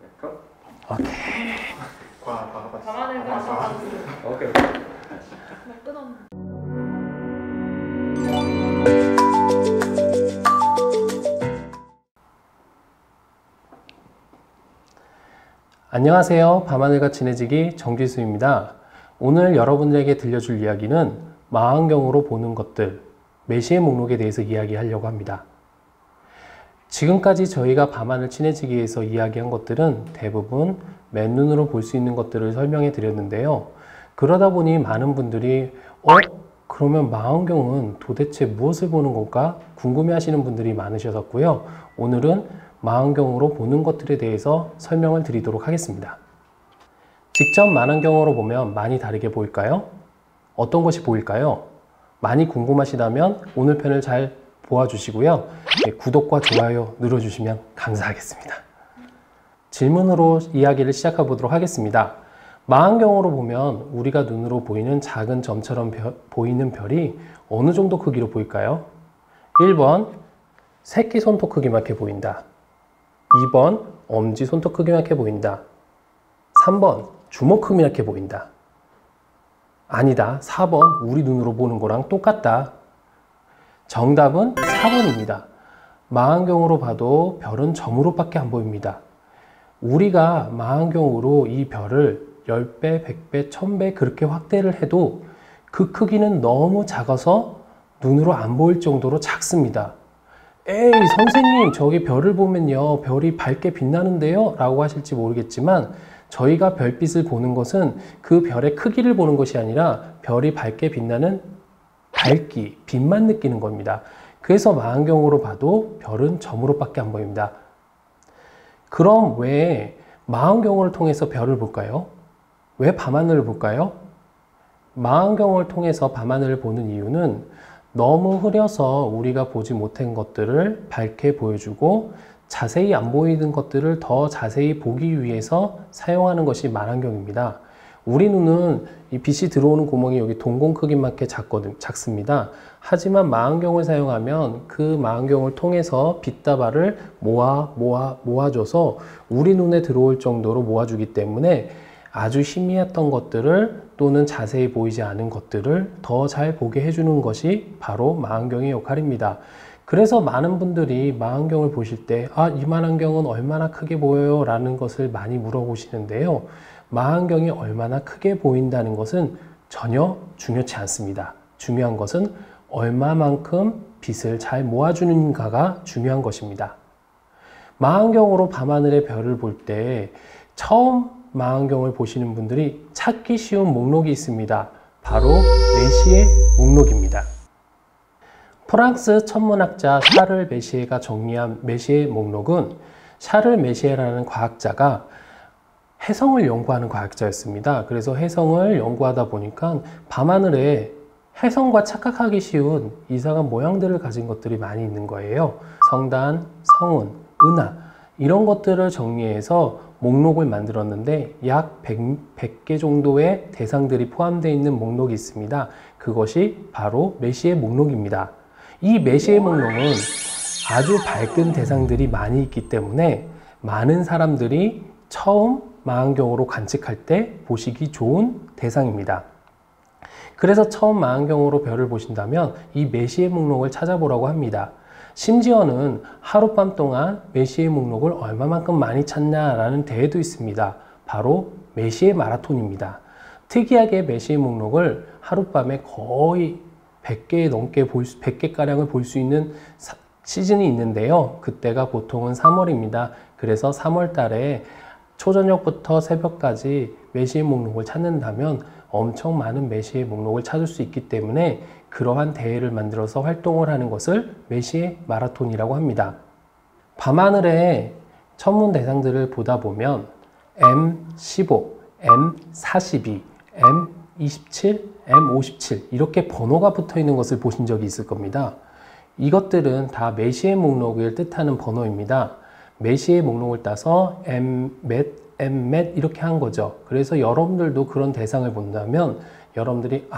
오케이. 밤하늘과 밤하늘. 오케이. 끊었네. 안녕하세요. 밤하늘과 친해지기 정기수입니다. 오늘 여러분들에게 들려줄 이야기는 망원경으로 보는 것들, 메시의 목록에 대해서 이야기하려고 합니다. 지금까지 저희가 밤하늘 친해지기에서 이야기한 것들은 대부분 맨눈으로 볼 수 있는 것들을 설명해 드렸는데요. 그러다 보니 많은 분들이 그러면 망원경은 도대체 무엇을 보는 건가 궁금해 하시는 분들이 많으셨고요. 오늘은 망원경으로 보는 것들에 대해서 설명을 드리도록 하겠습니다. 직접 망원경으로 보면 많이 다르게 보일까요? 어떤 것이 보일까요? 많이 궁금하시다면 오늘 편을 잘 보아주시고요. 구독과 좋아요 눌러주시면 감사하겠습니다. 질문으로 이야기를 시작해 보도록 하겠습니다. 망원경으로 보면 우리가 눈으로 보이는 작은 점처럼 보이는 별이 어느 정도 크기로 보일까요? 1번 새끼 손톱 크기만큼 보인다. 2번 엄지 손톱 크기만큼 보인다. 3번 주먹 크기만큼 보인다. 아니다. 4번 우리 눈으로 보는 거랑 똑같다. 정답은 4번입니다. 망원경으로 봐도 별은 점으로밖에 안 보입니다. 우리가 망원경으로 이 별을 10배, 100배, 1000배 그렇게 확대를 해도 그 크기는 너무 작아서 눈으로 안 보일 정도로 작습니다. 에이 선생님 저기 별을 보면요 별이 밝게 빛나는데요 라고 하실지 모르겠지만 저희가 별빛을 보는 것은 그 별의 크기를 보는 것이 아니라 별이 밝게 빛나는 밝기, 빛만 느끼는 겁니다. 그래서 망원경으로 봐도 별은 점으로밖에 안 보입니다. 그럼 왜 망원경을 통해서 별을 볼까요? 왜 밤하늘을 볼까요? 망원경을 통해서 밤하늘을 보는 이유는 너무 흐려서 우리가 보지 못한 것들을 밝게 보여주고 자세히 안 보이는 것들을 더 자세히 보기 위해서 사용하는 것이 망원경입니다. 우리 눈은 이 빛이 들어오는 구멍이 여기 동공 크기만큼 작습니다. 하지만 망원경을 사용하면 그 망원경을 통해서 빛다발을 모아줘서 우리 눈에 들어올 정도로 모아주기 때문에 아주 희미했던 것들을 또는 자세히 보이지 않은 것들을 더 잘 보게 해주는 것이 바로 망원경의 역할입니다. 그래서 많은 분들이 망원경을 보실 때 이 망원경은 얼마나 크게 보여요? 라는 것을 많이 물어보시는데요. 망원경이 얼마나 크게 보인다는 것은 전혀 중요치 않습니다. 중요한 것은 얼마만큼 빛을 잘 모아주는가가 중요한 것입니다. 망원경으로 밤하늘의 별을 볼 때 처음 망원경을 보시는 분들이 찾기 쉬운 목록이 있습니다. 바로 메시의 목록입니다. 프랑스 천문학자 샤를 메시에가 정리한 메시의 목록은 샤를 메시에라는 과학자가 해성을 연구하는 과학자였습니다. 그래서 해성을 연구하다 보니까 밤하늘에 해성과 착각하기 쉬운 이상한 모양들을 가진 것들이 많이 있는 거예요. 성단, 성운, 은하 이런 것들을 정리해서 목록을 만들었는데 약 100개 정도의 대상들이 포함되어 있는 목록이 있습니다. 그것이 바로 메시의 목록입니다. 이 메시의 목록은 아주 밝은 대상들이 많이 있기 때문에 많은 사람들이 처음 망원경으로 관측할 때 보시기 좋은 대상입니다. 그래서 처음 망원경으로 별을 보신다면 이 메시의 목록을 찾아보라고 합니다. 심지어는 하룻밤 동안 메시의 목록을 얼마만큼 많이 찾냐라는 대회도 있습니다. 바로 메시의 마라톤입니다. 특이하게 메시의 목록을 하룻밤에 거의 100개가량을 볼 수 있는 시즌이 있는데요. 그때가 보통은 3월입니다. 그래서 3월 달에 초저녁부터 새벽까지 메시의 목록을 찾는다면 엄청 많은 메시의 목록을 찾을 수 있기 때문에 그러한 대회를 만들어서 활동을 하는 것을 메시의 마라톤이라고 합니다. 밤하늘의 천문 대상들을 보다 보면 M15, M42, M27, M57 이렇게 번호가 붙어 있는 것을 보신 적이 있을 겁니다. 이것들은 다 메시의 목록을 뜻하는 번호입니다. 메시의 목록을 따서 Mmet 이렇게 한 거죠. 그래서 여러분들도 그런 대상을 본다면 여러분들이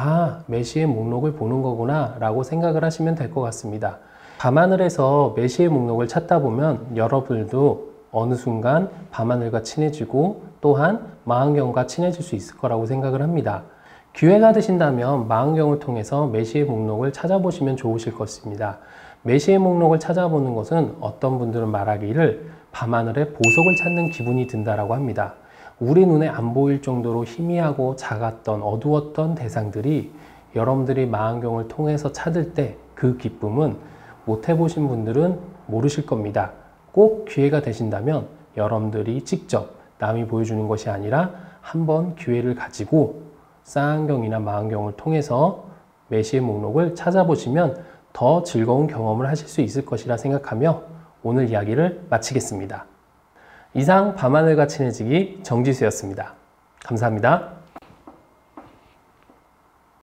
메시의 목록을 보는 거구나 라고 생각을 하시면 될 것 같습니다. 밤하늘에서 메시의 목록을 찾다 보면 여러분들도 어느 순간 밤하늘과 친해지고 또한 망원경과 친해질 수 있을 거라고 생각을 합니다. 기회가 되신다면 망원경을 통해서 메시의 목록을 찾아보시면 좋으실 것입니다. 메시의 목록을 찾아보는 것은 어떤 분들은 말하기를 밤하늘에 보석을 찾는 기분이 든다라고 합니다. 우리 눈에 안 보일 정도로 희미하고 작았던 어두웠던 대상들이 여러분들이 망원경을 통해서 찾을 때 그 기쁨은 못 해보신 분들은 모르실 겁니다. 꼭 기회가 되신다면 여러분들이 직접 남이 보여주는 것이 아니라 한번 기회를 가지고 쌍안경이나 망원경을 통해서 메시의 목록을 찾아보시면 더 즐거운 경험을 하실 수 있을 것이라 생각하며 오늘 이야기를 마치겠습니다. 이상 밤하늘과 친해지기 정지수였습니다. 감사합니다.